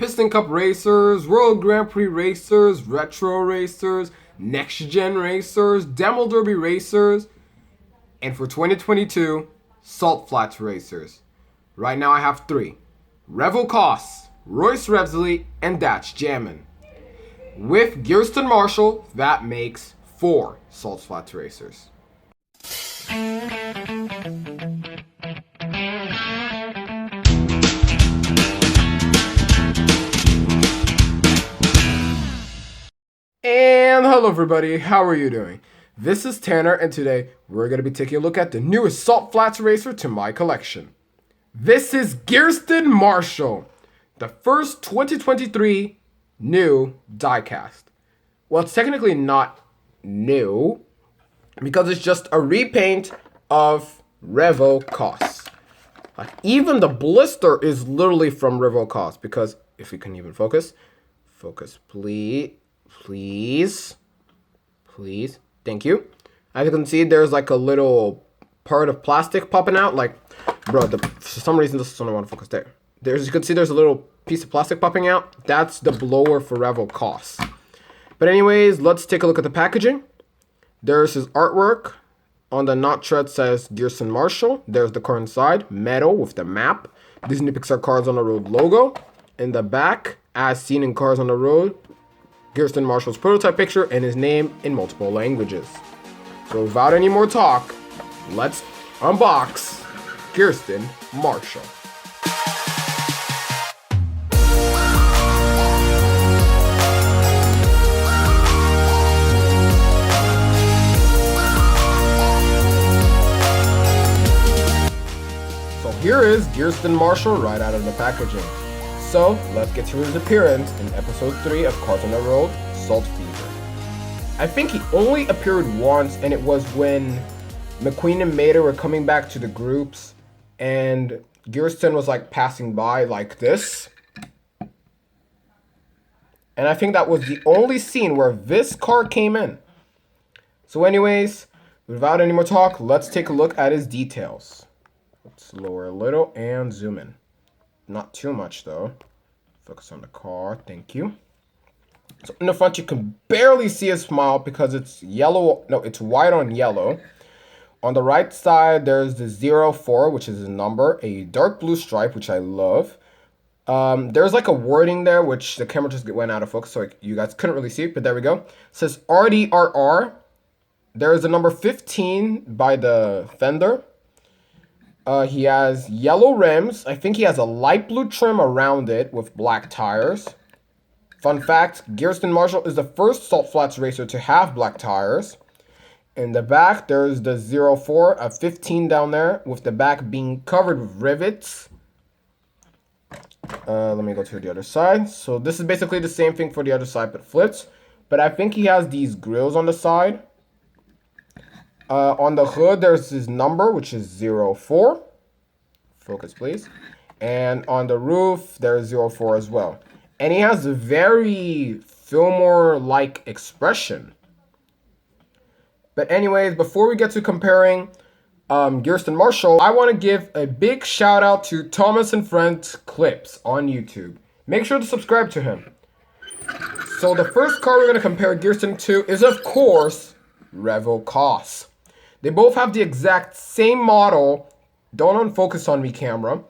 Piston Cup racers, World Grand Prix racers, Retro racers, Next Gen racers, Demo Derby racers, and for 2022, Salt Flats racers. Right now I have 3. Revo Koss, Royce Revsley, and Datch Jammin. With Gearsten Marshall, that makes 4 Salt Flats racers. And hello everybody, how are you doing? This is Tanner, and today we're going to be taking a look at the newest Salt Flats racer to my collection. This is Gearsten Marshall, the first 2023 new diecast. Well, it's technically not new, because it's just a repaint of Revo Koss. Like, even the blister is literally from Revo Koss, because if we can even focus, please. Please. Thank you. As you can see, there's like a little part of plastic popping out. Like, bro, for some reason, this doesn't want to focus there. As you can see, there's a little piece of plastic popping out. That's the blower for Revo Koss. But anyways, let's take a look at the packaging. There's his artwork. On the notch shred says Gearsten Marshall. There's the car inside, metal with the map. Disney Pixar Cars on the Road logo. In the back, as seen in Cars on the Road, Gearsten Marshall's prototype picture and his name in multiple languages. So without any more talk, let's unbox Gearsten Marshall. So here is Gearsten Marshall right out of the packaging. So, let's get to his appearance in episode 3 of Cars on the Road, Salt Fever. I think he only appeared once, and it was when McQueen and Mater were coming back to the groups, and Gearsten was like passing by like this. And I think that was the only scene where this car came in. So anyways, without any more talk, let's take a look at his details. Let's lower a little and zoom in. Not too much though. Focus on the car, thank you. So in the front you can barely see a smile because it's yellow, no, it's white on yellow. On the right side there's the 04, which is his number, a dark blue stripe, which I love. There's like a wording there, which the camera just went out of focus, so you guys couldn't really see it, but there we go. It says RDRR. There's the number 15 by the fender. He has yellow rims. I think he has a light blue trim around it with black tires. Fun fact, Gearsten Marshall is the first Salt Flats racer to have black tires. In the back, there's the 04, a 15 down there, with the back being covered with rivets. Let me go to the other side. So this is basically the same thing for the other side, but flips. But I think he has these grills on the side. On the hood, there's his number, which is 04. Focus, please. And on the roof, there's 04 as well. And he has a very Fillmore-like expression. But anyways, before we get to comparing Gearsten Marshall, I want to give a big shout out to Thomas and Friends Clips on YouTube. Make sure to subscribe to him. So the first car we're going to compare Gearsten to is, of course, Revo Koss. They both have the exact same model, don't unfocus on me camera,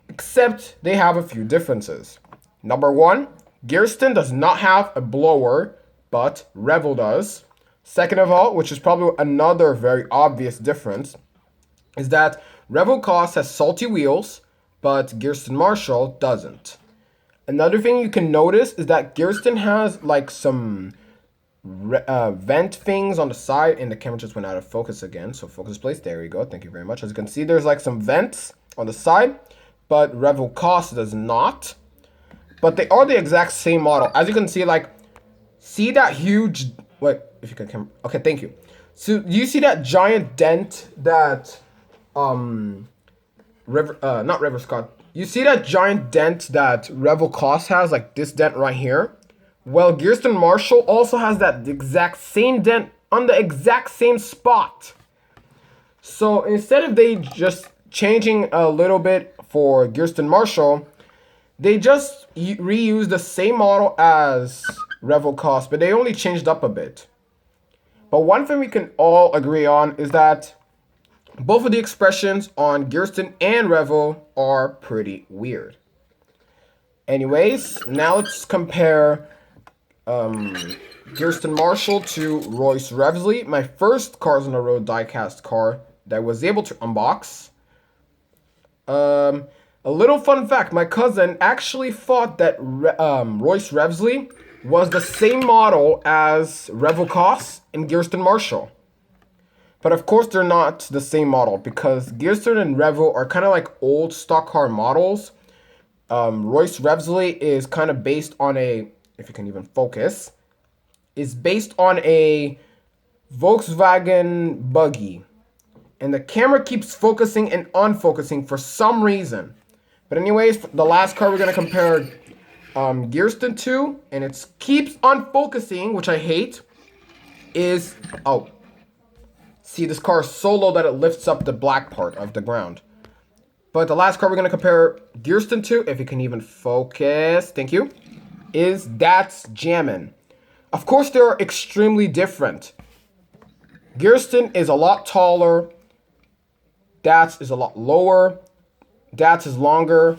except they have a few differences. Number 1, Gearsten does not have a blower, but Revo does. Second of all, which is probably another very obvious difference, is that Revo Koss has salty wheels, but Gearsten Marshall doesn't. Another thing you can notice is that Gearsten has like some vent things on the side, and the camera just went out of focus again, so focus please. There we go, thank you very much. As you can see, there's like some vents on the side, but Revo Koss does not. But they are the exact same model. As you can see, like, see that huge, wait, if you can, okay, thank you. So you see that giant dent that not River Scott, you see that giant dent that Revo Koss has, like this dent right here? Well, Gearsten Marshall also has that exact same dent on the exact same spot. So instead of they just changing a little bit for Gearsten Marshall, They just reused the same model as Revel Cost, but they only changed up a bit. But one thing we can all agree on is that both of the expressions on Gearsten and Revel are pretty weird. Anyways, now let's compare Gearsten Marshall to Royce Revsley, my first Cars on the Road diecast car that I was able to unbox. A little fun fact, my cousin actually thought that Royce Revsley was the same model as Revel Koss and Gearsten Marshall. But of course they're not the same model because Gearsten and Revel are kind of like old stock car models. Royce Revsley is kind of based on a, if you can even focus, is based on a Volkswagen buggy. And the camera keeps focusing and unfocusing for some reason. But anyways, the last car we're going to compare Gearsten to, and it keeps unfocusing, which I hate, is, oh, see, this car is so low that it lifts up the black part of the ground. But the last car we're going to compare Gearsten to, if you can even focus, thank you, is That's Jammin'. Of course, they're extremely different. Gearsten is a lot taller. That's is a lot lower. That's is longer.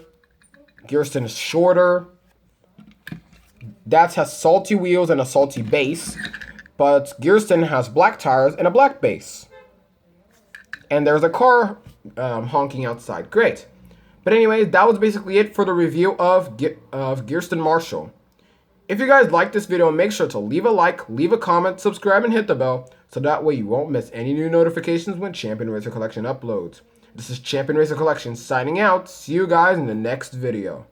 Gearsten is shorter. That's has salty wheels and a salty base. But Gearsten has black tires and a black base. And there's a car honking outside. Great. But anyways, that was basically it for the review of Gearsten Marshall. If you guys liked this video, make sure to leave a like, leave a comment, subscribe, and hit the bell, so that way you won't miss any new notifications when Champion Racer Collection uploads. This is Champion Racer Collection signing out. See you guys in the next video.